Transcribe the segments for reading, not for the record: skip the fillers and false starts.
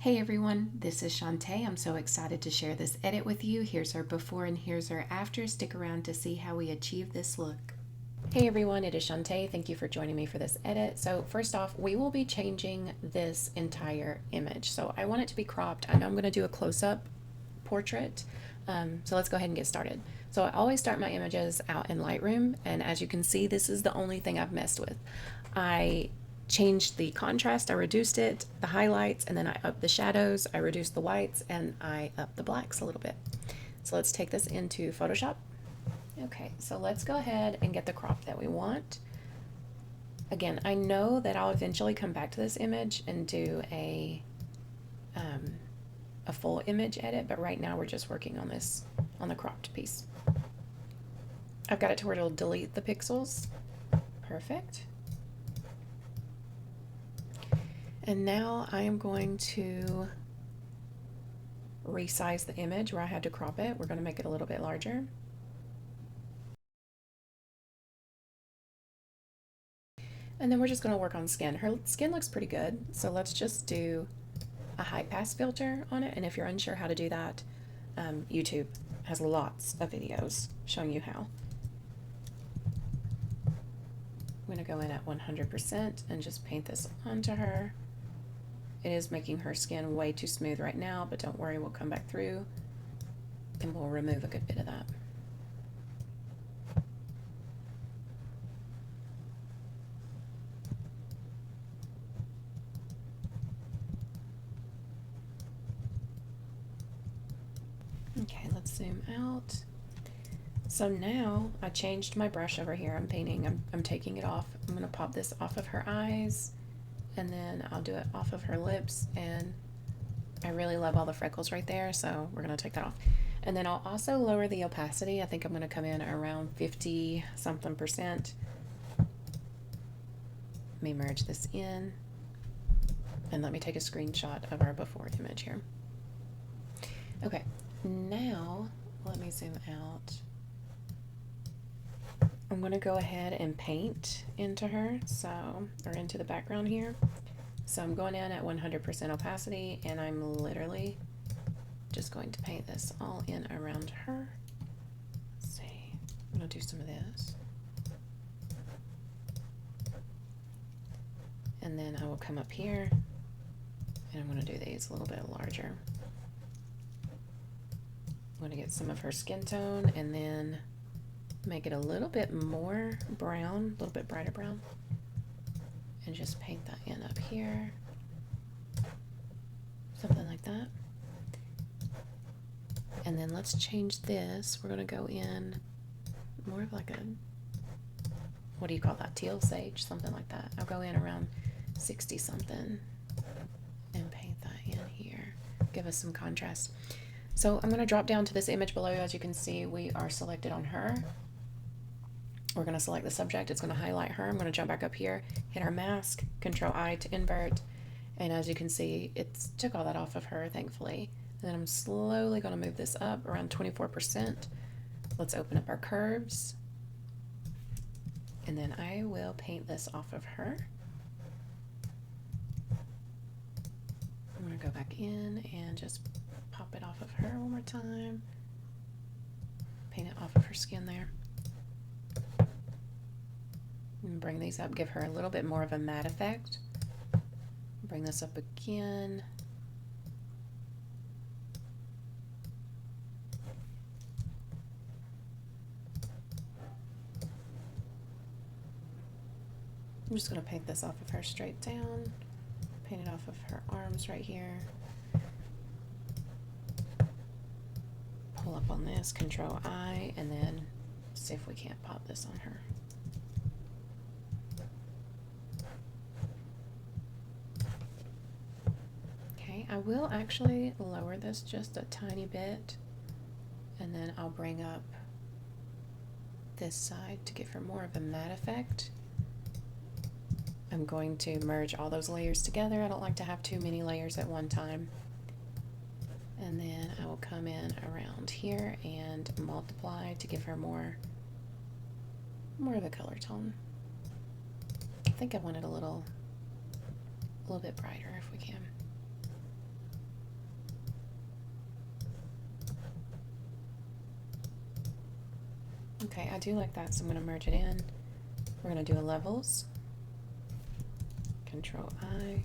Hey everyone, this is Shantae. I'm so excited to share this edit with you. Here's our before and here's our after. Stick around to see how we achieve this look. Hey everyone, it is Shantae. Thank you for joining me for this edit. So first off, we will be changing this entire image. So I want it to be cropped. I know I'm going to do a close-up portrait. So let's go ahead and get started. So I always start my images out in Lightroom, and as you can see, this is the only thing I've messed with. I changed the contrast, I reduced it, the highlights, and then I upped the shadows, I reduced the whites, and I upped the blacks a little bit. So let's take this into Photoshop. Okay, so let's go ahead and get the crop that we want. Again, I know that I'll eventually come back to this image and do a full image edit, but right now we're just working on this, on the cropped piece. I've got it to where it'll delete the pixels. Perfect. And now I am going to resize the image where I had to crop it. We're going to make it a little bit larger. And then we're just going to work on skin. Her skin looks pretty good, so let's just do a high pass filter on it. And if you're unsure how to do that, YouTube has lots of videos showing you how. I'm going to go in at 100% and just paint this onto her. It is making her skin way too smooth right now, but don't worry, we'll come back through and we'll remove a good bit of that. Okay, let's zoom out. So now I changed my brush over here. I'm painting, I'm taking it off. I'm gonna pop this off of her eyes, and then I'll do it off of her lips, and I really love all the freckles right there, so we're gonna take that off. And then I'll also lower the opacity. I think I'm gonna come in around 50 something percent. Let me merge this in, and let me take a screenshot of our before image here. Okay, now let me zoom out. I'm going to go ahead and paint into her, or into the background here. So I'm going in at 100% opacity, and I'm literally just going to paint this all in around her. Let's see, I'm going to do some of this. And then I will come up here, and I'm going to do these a little bit larger. I'm going to get some of her skin tone, and then make it a little bit more brown, a little bit brighter brown, and just paint that in up here, something like that. And then let's change this. We're going to go in more of like a, what do you call that, teal sage, something like that. I'll go in around 60 something and paint that in here, give us some contrast. So I'm going to drop down to this image below. As you can see, we are selected on her. We're going to select the subject. It's going to highlight her. I'm going to jump back up here, hit our mask, Control I to invert. And as you can see, it took all that off of her, thankfully. And then I'm slowly going to move this up around 24%. Let's open up our curves. And then I will paint this off of her. I'm going to go back in and just pop it off of her one more time. Paint it off of her skin there. And bring these up, give her a little bit more of a matte effect. Bring this up again. I'm just going to paint this off of her straight down. Paint it off of her arms right here. Pull up on this, Control I, and then see if we can't pop this on her. Okay, I will actually lower this just a tiny bit, and then I'll bring up this side to give her more of a matte effect. I'm going to merge all those layers together. I don't like to have too many layers at one time. And then I will come in around here and multiply to give her more of a color tone. I think I want it a little bit brighter if we can. Okay, I do like that, so I'm going to merge it in. We're going to do a levels. Control I.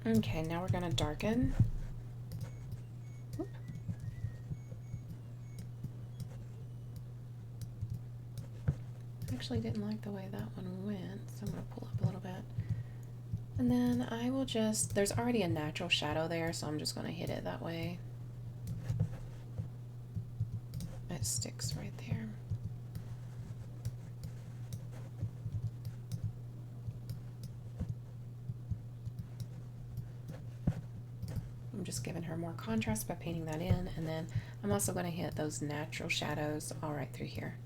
Okay, now we're going to darken. Actually didn't like the way that one went, so I'm going to pull up a little bit. And then I will just, there's already a natural shadow there, so I'm just going to hit it that way. It sticks right there. I'm just giving her more contrast by painting that in, and then I'm also going to hit those natural shadows all right through here.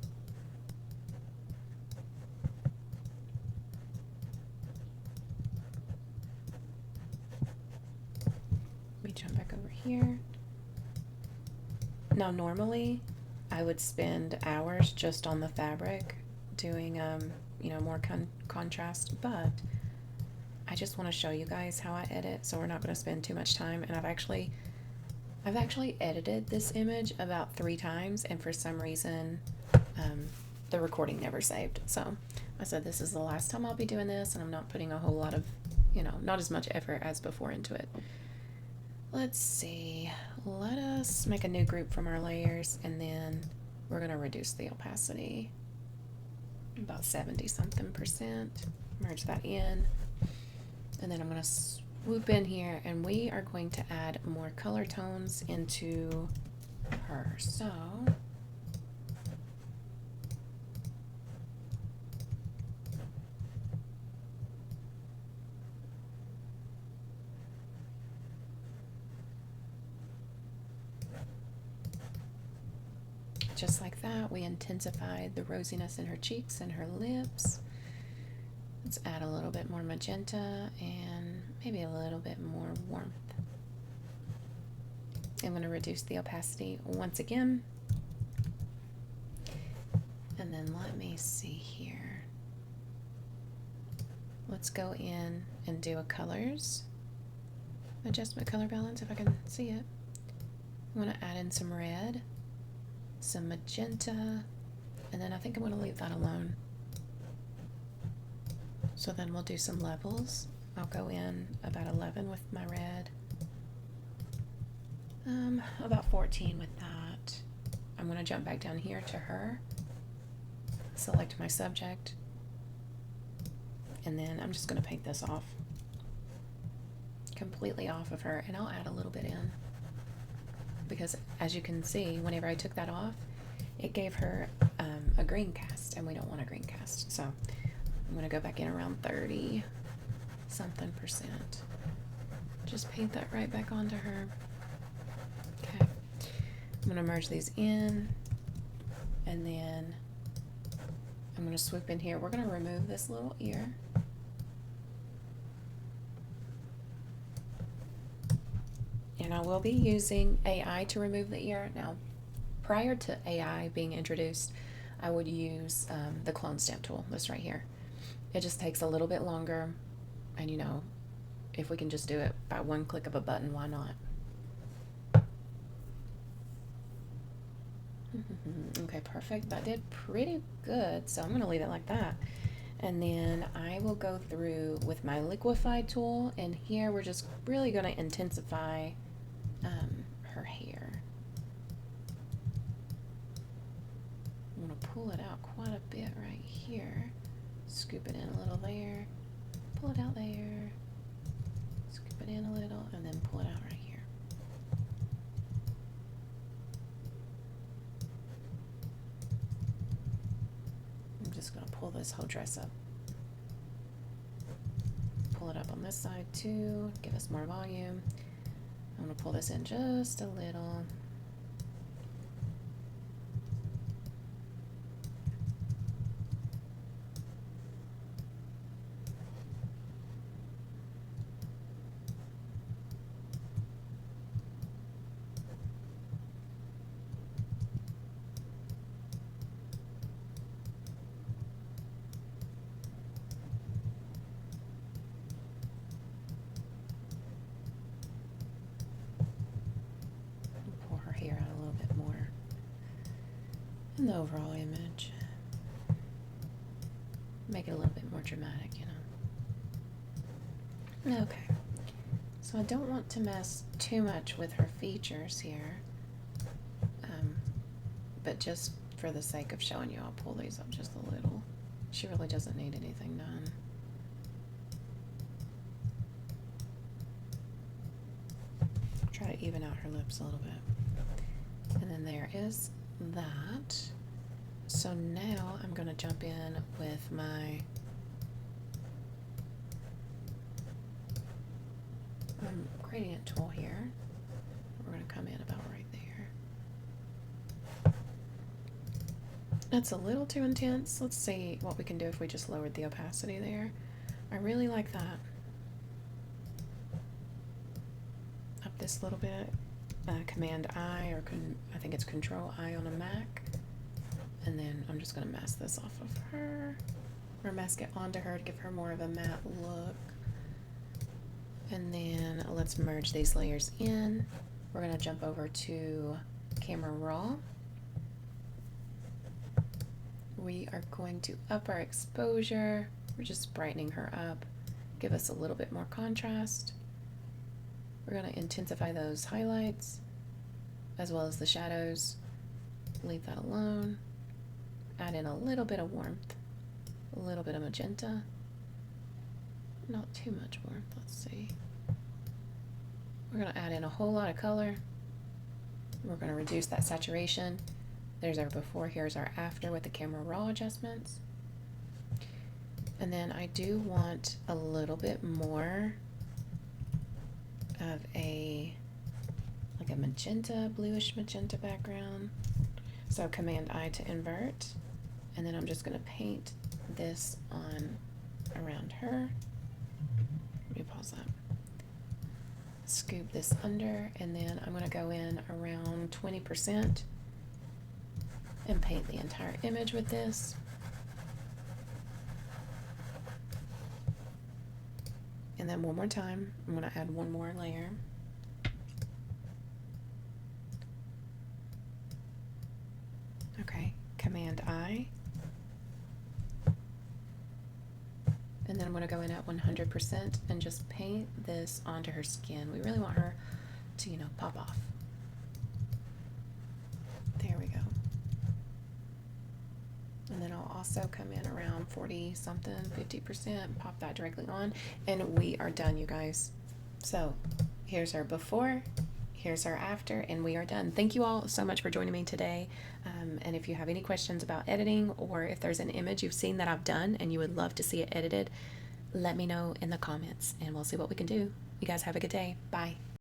Let me jump back over here. Now normally I would spend hours just on the fabric doing you know, more contrast, but I just want to show you guys how I edit, so we're not going to spend too much time. And I've actually edited this image about 3 times, and for some reason the recording never saved. So I said this is the last time I'll be doing this, and I'm not putting a whole lot of, you know, not as much effort as before into it. Let's see, let us make a new group from our layers, and then we're going to reduce the opacity about 70 something %. Merge that in. And then I'm going to swoop in here, and we are going to add more color tones into her. So just like that, we intensified the rosiness in her cheeks and her lips. Let's add a little bit more magenta and maybe a little bit more warmth. I'm going to reduce the opacity once again. And then let me see here. Let's go in and do a colors adjustment, color balance, if I can see it. I'm going to add in some red, some magenta, and then I think I'm going to leave that alone. So then we'll do some levels. I'll go in about 11 with my red, about 14 with that. I'm going to jump back down here to her, select my subject, and then I'm just going to paint this off, completely off of her, and I'll add a little bit in, because as you can see, whenever I took that off, it gave her a green cast, and we don't want a green cast. So I'm going to go back in around 30 something %. Just paint that right back onto her. Okay. I'm going to merge these in, and then I'm going to swoop in here. We're going to remove this little ear. And I will be using AI to remove the ear. Now, prior to AI being introduced, I would use the clone stamp tool, this right here. It just takes a little bit longer, and you know, if we can just do it by one click of a button, why not? Okay, perfect. That did pretty good, so I'm going to leave it like that. And then I will go through with my liquify tool, and here we're just really going to intensify her hair. I'm going to pull it out quite a bit right here. Scoop it in a little there, pull it out there, scoop it in a little, and then pull it out right here. I'm just going to pull this whole dress up. Pull it up on this side too, give us more volume. I'm going to pull this in just a little. in the overall image. Make it a little bit more dramatic, you know. Okay. So I don't want to mess too much with her features here. But just for the sake of showing you, I'll pull these up just a little. She really doesn't need anything done. Try to even out her lips a little bit. And then there is that. So now I'm going to jump in with my gradient tool here. We're going to come in about right there. That's a little too intense. Let's see what we can do if we just lowered the opacity there. I really like that. Up this little bit. Command I, or I think it's Control I on a Mac. And then I'm just going to mask this off of her. Or mask it onto her to give her more of a matte look. And then let's merge these layers in. We're going to jump over to Camera Raw. We are going to up our exposure. We're just brightening her up. Give us a little bit more contrast. We're going to intensify those highlights as well as the shadows. Leave that alone. Add in a little bit of warmth. A little bit of magenta. Not too much warmth. Let's see. We're going to add in a whole lot of color. We're going to reduce that saturation. There's our before, here's our after with the Camera Raw adjustments. And then I do want a little bit more of like a magenta, bluish magenta background. So Command I to invert. And then I'm just going to paint this on around her. Let me pause that. Scoop this under, and then I'm going to go in around 20%. And paint the entire image with this. And then one more time, I'm going to add one more layer. Okay, Command I. And then I'm going to go in at 100% and just paint this onto her skin. We really want her to, you know, pop off. There we go. And then I'll also come in around 40 something, 50%, pop that directly on, and we are done, you guys. So here's our before, here's our after, and we are done. Thank you all so much for joining me today. And if you have any questions about editing, or if there's an image you've seen that I've done and you would love to see it edited, let me know in the comments and we'll see what we can do. You guys have a good day. Bye.